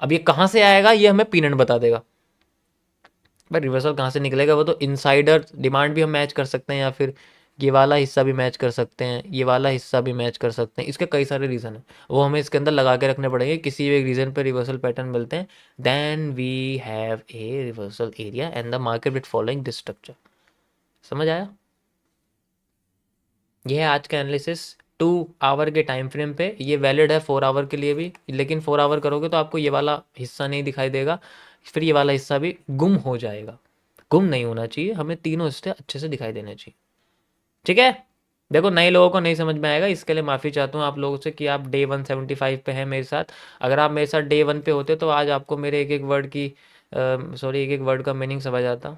अब ये कहाँ से आएगा ये हमें पीनट बता देगा। भाई रिवर्सल कहाँ से निकलेगा, वो तो इनसाइडर डिमांड भी हम मैच कर सकते हैं, या फिर ये वाला हिस्सा भी मैच कर सकते हैं, ये वाला हिस्सा भी मैच कर सकते हैं। इसके कई सारे रीज़न है, वो हमें इसके अंदर लगा के रखने पड़ेंगे। किसी भी एक रीज़न पे रिवर्सल पैटर्न मिलते हैं, then we have a reversal area and the market with following this structure. समझ आया? ये है आज का एनालिसिस 2 आवर के टाइम फ्रेम पे। ये वैलिड है 4 आवर के लिए भी, लेकिन 4 आवर करोगे तो आपको ये वाला हिस्सा नहीं दिखाई देगा, फिर ये वाला हिस्सा भी गुम हो जाएगा। गुम नहीं होना चाहिए, हमें तीनों हिस्से अच्छे से दिखाई देने चाहिए। ठीक है? देखो नए लोगों को नहीं समझ में आएगा, इसके लिए माफ़ी चाहता हूँ आप लोगों से कि आप डे 175 पे हैं मेरे साथ। अगर आप मेरे साथ डे 1 पे होते तो आज आपको मेरे एक एक वर्ड की सॉरी एक एक वर्ड का मीनिंग समझ आता।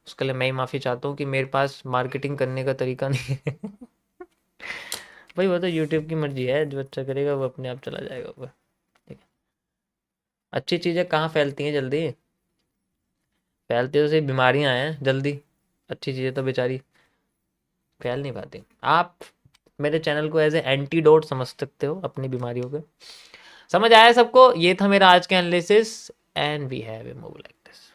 उसके लिए मैं ही माफ़ी चाहता हूँ कि मेरे पास मार्केटिंग करने का तरीका नहीं है। भाई वो तो यूट्यूब की मर्जी है, जो अच्छा करेगा वो अपने आप चला जाएगा ऊपर। ठीक है? अच्छी चीज़ें कहाँ फैलती हैं जल्दी? फैलती तो सिर्फ बीमारियाँ हैं जल्दी, अच्छी चीज़ें तो बेचारी फैल नहीं पाती। आप मेरे चैनल को एज ए एंटीडोट समझ सकते हो अपनी बीमारियों के। समझ आया सबको? ये था मेरा आज का analysis and we have a move like this.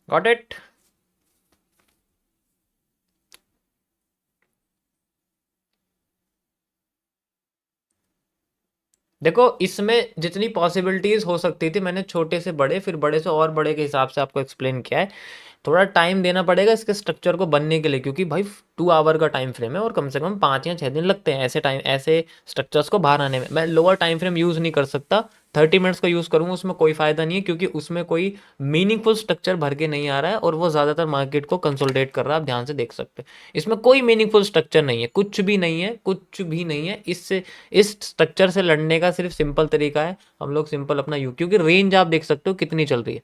Got it? देखो इसमें जितनी पॉसिबिलिटीज हो सकती थी मैंने छोटे से बड़े, फिर बड़े से और बड़े के हिसाब से आपको एक्सप्लेन किया है। थोड़ा टाइम देना पड़ेगा इसके स्ट्रक्चर को बनने के लिए, क्योंकि भाई 2 आवर का टाइम फ्रेम है और कम से कम 5 या 6 दिन लगते हैं ऐसे स्ट्रक्चर्स को बाहर आने में। मैं लोअर टाइम फ्रेम यूज़ नहीं कर सकता, 30 मिनट्स का यूज़ करूँगा उसमें कोई फ़ायदा नहीं है, क्योंकि उसमें कोई मीनिंगफुल स्ट्रक्चर भर के नहीं आ रहा है और वो ज़्यादातर मार्केट को कंसोलिडेट कर रहा है। आप ध्यान से देख सकते हैं इसमें कोई मीनिंगफुल स्ट्रक्चर नहीं है, कुछ भी नहीं है, कुछ भी नहीं है। इससे इस स्ट्रक्चर से लड़ने का सिर्फ सिंपल तरीका है, हम लोग सिंपल अपना यू, क्योंकि रेंज आप देख सकते हो कितनी चल रही है,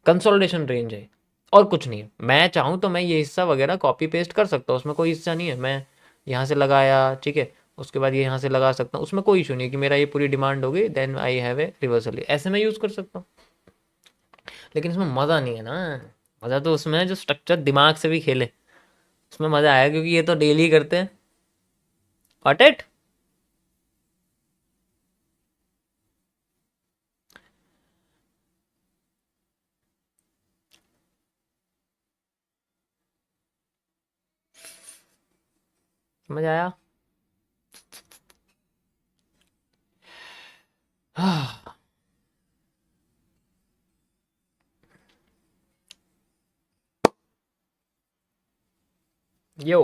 कंसोलिडेशन रेंज है और कुछ नहीं है। मैं चाहूँ तो मैं ये हिस्सा वगैरह कॉपी पेस्ट कर सकता हूँ, उसमें कोई हिस्सा नहीं है। मैं यहाँ से लगाया, ठीक है, उसके बाद ये यहाँ से लगा सकता हूँ, उसमें कोई इशू नहीं है कि मेरा ये पूरी डिमांड होगी then I have a reversal, ऐसे मैं यूज़ कर सकता हूँ। लेकिन इसमें मज़ा नहीं है ना, मज़ा तो उसमें है जो स्ट्रक्चर दिमाग से भी खेले, उसमें मज़ा आया, क्योंकि ये तो डेली करते हैं। What it? समझ आया? यो,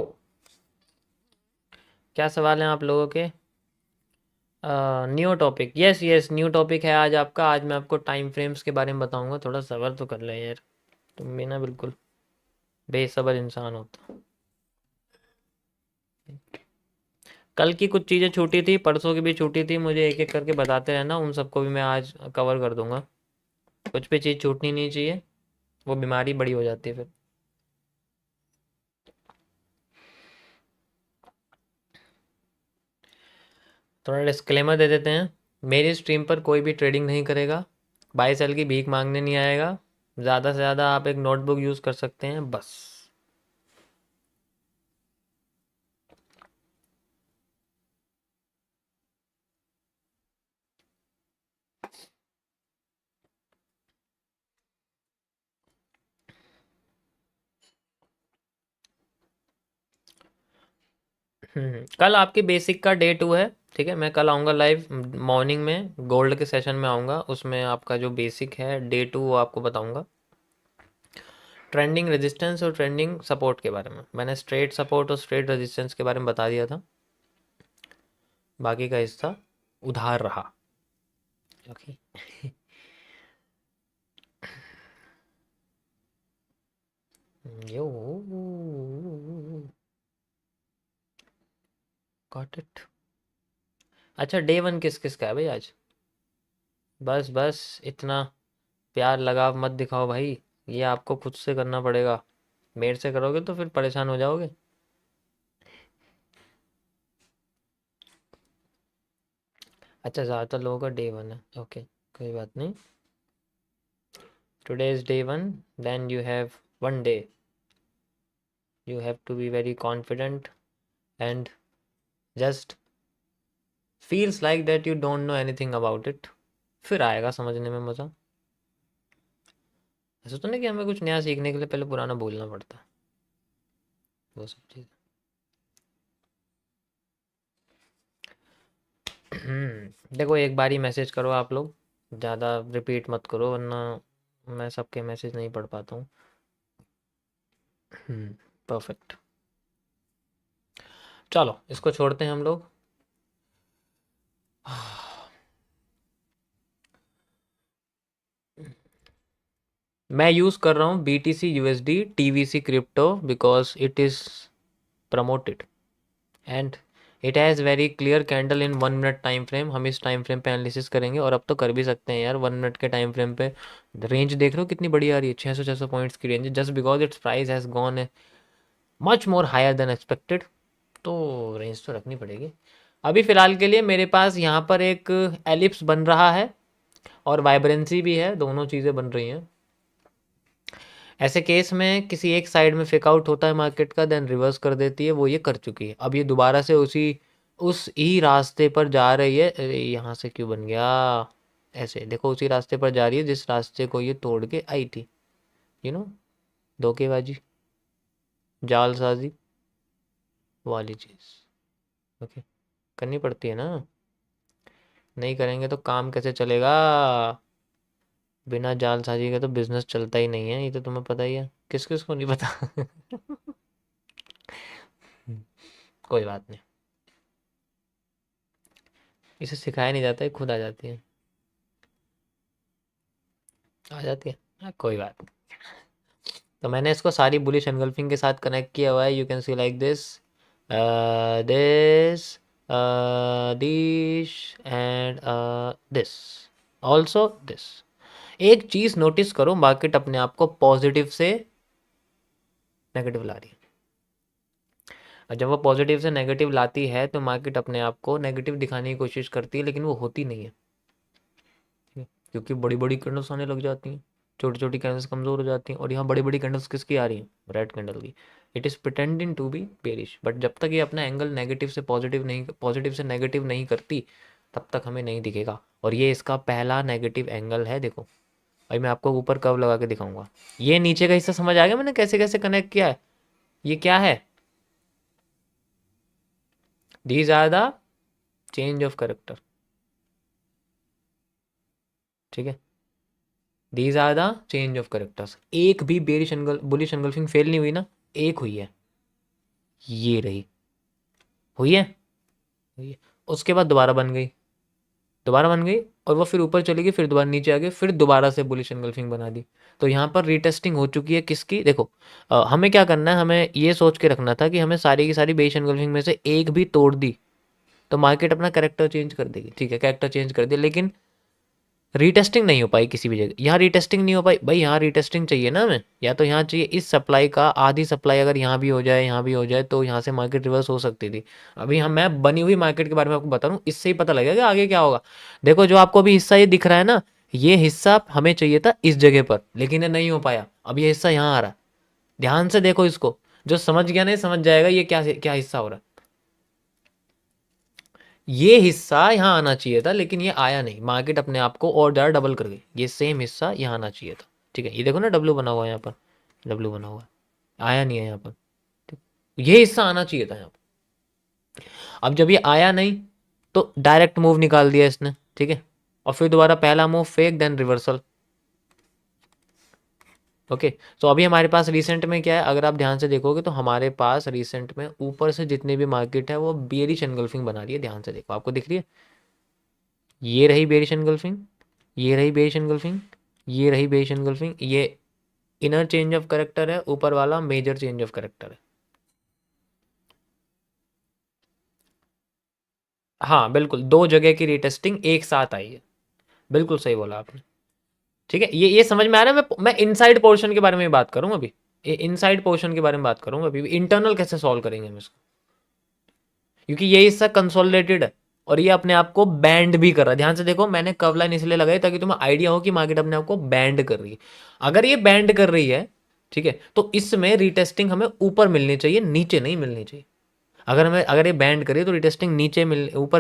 क्या सवाल हैं आप लोगों के? New topic, yes yes new topic है आज आपका। आज मैं आपको टाइम फ्रेम्स के बारे में बताऊंगा। थोड़ा सब्र तो कर ले यार, तुम भी ना बिल्कुल बेसब्र इंसान होता। कल की कुछ चीज़ें छूटी थी, परसों की भी छूटी थी, मुझे एक एक करके बताते रहना, उन सबको भी मैं आज कवर कर दूंगा। कुछ भी चीज़ छूटनी नहीं चाहिए, वो बीमारी बड़ी हो जाती है फिर। थोड़ा डिस्क्लेमर दे देते हैं, मेरी स्ट्रीम पर कोई भी ट्रेडिंग नहीं करेगा, बाई सेल की भीख मांगने नहीं आएगा। ज़्यादा से ज़्यादा आप एक नोटबुक यूज़ कर सकते हैं बस। कल आपकी बेसिक का डे 2 है, ठीक है। मैं कल आऊँगा लाइव मॉर्निंग में, गोल्ड के सेशन में आऊँगा, उसमें आपका जो बेसिक है डे 2 वो आपको बताऊँगा। ट्रेंडिंग रेजिस्टेंस और ट्रेंडिंग सपोर्ट के बारे में मैंने स्ट्रेट सपोर्ट और स्ट्रेट रेजिस्टेंस के बारे में बता दिया था, बाकी का हिस्सा उधार रहा। ओके। Yo, got it. अच्छा डे 1 किस किस का है भाई आज? बस बस इतना प्यार लगाव मत दिखाओ भाई, ये आपको खुद से करना पड़ेगा। मेरे से करोगे तो फिर परेशान हो जाओगे। अच्छा ज़्यादातर लोगों का डे 1 है, ओके, कोई बात नहीं। Today is day 1, then you have 1 day, you have to be very confident and just feels like that you don't know anything about it, फिर आएगा समझने में मज़ा। ऐसा तो नहीं कि हमें कुछ नया सीखने के लिए पहले पुराना भूलना पड़ता है, वो सब चीज़। देखो एक बार ही मैसेज करो आप लोग, ज़्यादा रिपीट मत करो वरना मैं सबके मैसेज नहीं पढ़ पाता हूँ। परफेक्ट, चलो इसको छोड़ते हैं हम लोग। मैं यूज़ कर रहा हूँ BTC USD TVC crypto because it is promoted and it has very clear candle in 1 minute time frame. हम इस टाइम फ्रेम पे एनालिसिस करेंगे और अब तो कर भी सकते हैं यार 1 मिनट के टाइम फ्रेम पे। रेंज देख रहे हो कितनी बड़ी आ रही है, 600 पॉइंट्स की range, just because its price has gone much more higher than expected, तो रेंज तो रखनी पड़ेगी। अभी फ़िलहाल के लिए मेरे पास यहाँ पर एक एलिप्स बन रहा है और वाइब्रेंसी भी है, दोनों चीज़ें बन रही हैं। ऐसे केस में किसी एक साइड में फेक आउट होता है मार्केट का, देन रिवर्स कर देती है, वो ये कर चुकी है। अब ये दोबारा से उस ही रास्ते पर जा रही है। अरे यहाँ से क्यों बन गया ऐसे, देखो उसी रास्ते पर जा रही है जिस रास्ते को ये तोड़ के आई थी। यू नो, धोखेबाजी, जालसाजी वाली चीज़ ओके करनी पड़ती है ना, नहीं करेंगे तो काम कैसे चलेगा। बिना जालसाजी के तो बिजनेस चलता ही नहीं है, ये तो तुम्हें पता ही है, किस किस को नहीं पता। कोई बात नहीं, इसे सिखाया नहीं जाता है, खुद आ जाती है, आ जाती है। कोई बात नहीं। तो मैंने इसको सारी बुलिश एनगल्फिंग के साथ कनेक्ट किया हुआ है। You can see like this this this and this also this. एक चीज़ नोटिस करो, मार्केट अपने आप को पॉजिटिव से नेगेटिव ला रही है, और जब वो पॉजिटिव से नेगेटिव लाती है तो मार्केट अपने आप को नेगेटिव दिखाने की कोशिश करती है, लेकिन वो होती नहीं है, ठीक है? क्योंकि बड़ी बड़ी कैंडल्स आने लग जाती हैं, छोटी छोटी कैंडल्स कमज़ोर हो जाती हैं, और यहाँ बड़ी बड़ी कैंडल्स किसकी आ रही हैं, रेड कैंडल की। It is pretending to be bearish, but जब तक ये अपना एंगल नेगेटिव से पॉजिटिव नहीं, पॉजिटिव से नेगेटिव नहीं करती, तब तक हमें नहीं दिखेगा। और ये इसका पहला नेगेटिव एंगल है, देखो भाई मैं आपको ऊपर कर्व लगा के दिखाऊंगा। ये नीचे का हिस्सा समझ आ गया मैंने कैसे कैसे कनेक्ट किया है। ये क्या है, these are the change of character, ठीक है, these are the change of characters. एक भी bearish angle bullish engulfing fail नहीं हुई ना, एक हुई है, ये रही, हुई है, हुई है। उसके बाद दोबारा बन गई, दोबारा बन गई, और वो फिर ऊपर चली गई, फिर दोबारा नीचे आ गई, फिर दोबारा से बुलिश एंगल्फिंग बना दी। तो यहाँ पर रीटेस्टिंग हो चुकी है किसकी, देखो हमें क्या करना है, हमें ये सोच के रखना था कि हमें सारी की सारी बेरिश एंगल्फिंग में से एक भी तोड़ दी तो मार्केट अपना कैरेक्टर चेंज कर देगी, ठीक है, कैरेक्टर चेंज कर दिया, लेकिन रीटेस्टिंग नहीं हो पाई किसी भी जगह। यहाँ रीटेस्टिंग नहीं हो पाई भाई, यहाँ रीटेस्टिंग चाहिए ना हमें, या तो यहाँ चाहिए इस सप्लाई का आधी सप्लाई, अगर यहाँ भी हो जाए यहाँ भी हो जाए तो यहाँ से मार्केट रिवर्स हो सकती थी। अभी हम मैं बनी हुई मार्केट के बारे में आपको बता रहा हूँ, इससे ही पता लगेगा कि आगे क्या होगा। देखो जो आपको अभी हिस्सा ये दिख रहा है ना, ये हिस्सा हमें चाहिए था इस जगह पर, लेकिन ये नहीं हो पाया। अब ये हिस्सा यहाँ आ रहा है, ध्यान से देखो इसको, जो समझ गया नहीं समझ जाएगा ये क्या क्या हिस्सा हो रहा है। ये हिस्सा यहाँ आना चाहिए था लेकिन ये आया नहीं, मार्केट अपने आप को और ज़्यादा डबल कर गई। ये सेम हिस्सा यहाँ आना चाहिए था, ठीक है, ये देखो ना डब्लू बना हुआ है यहाँ पर, डब्लू बना हुआ है, आया नहीं है यहाँ पर, ठीक, ये हिस्सा आना चाहिए था यहाँ पर। अब जब ये आया नहीं तो डायरेक्ट मूव निकाल दिया इसने, ठीक है, और फिर दोबारा पहला move fake, then reversal. Okay, तो अभी हमारे पास रिसेंट में क्या है, अगर आप ध्यान से देखोगे तो हमारे पास रिसेंट में ऊपर से जितने भी मार्केट है वो बेरिश एनगल्फिंग बना रही है। ध्यान से देखो, आपको दिख रही है, ये रही बेरिश एनगल्फिंग, ये रही बेरिश एनगल्फिंग, ये रही बेरिश एनगल्फिंग, ये इनर चेंज ऑफ करेक्टर है, ऊपर वाला मेजर चेंज ऑफ करेक्टर है। हाँ बिल्कुल, दो जगह की रीटेस्टिंग एक साथ आई है, बिल्कुल सही बोला आपने, ठीक है। ये समझ में आ रहा है, मैं इनसाइड पोर्शन के बारे में बात करूँ अभी, इनसाइड पोर्शन के बारे में बात करूँगा अभी, इंटरनल कैसे सॉल्व करेंगे हम इसको, क्योंकि ये हिस्सा कंसोलिडेटेड है और ये अपने आप को बैंड भी कर रहा है। ध्यान से देखो, मैंने कर्व लाइन इसलिए लगाई ताकि तुम्हें आइडिया हो कि मार्केट अपने आप को बैंड कर रही है। अगर ये बैंड कर रही है, ठीक है, तो इसमें रीटेस्टिंग हमें ऊपर मिलनी चाहिए, नीचे नहीं मिलनी चाहिए। अगर ये बैंड करे तो रिटेस्टिंग नीचे मिल ऊपर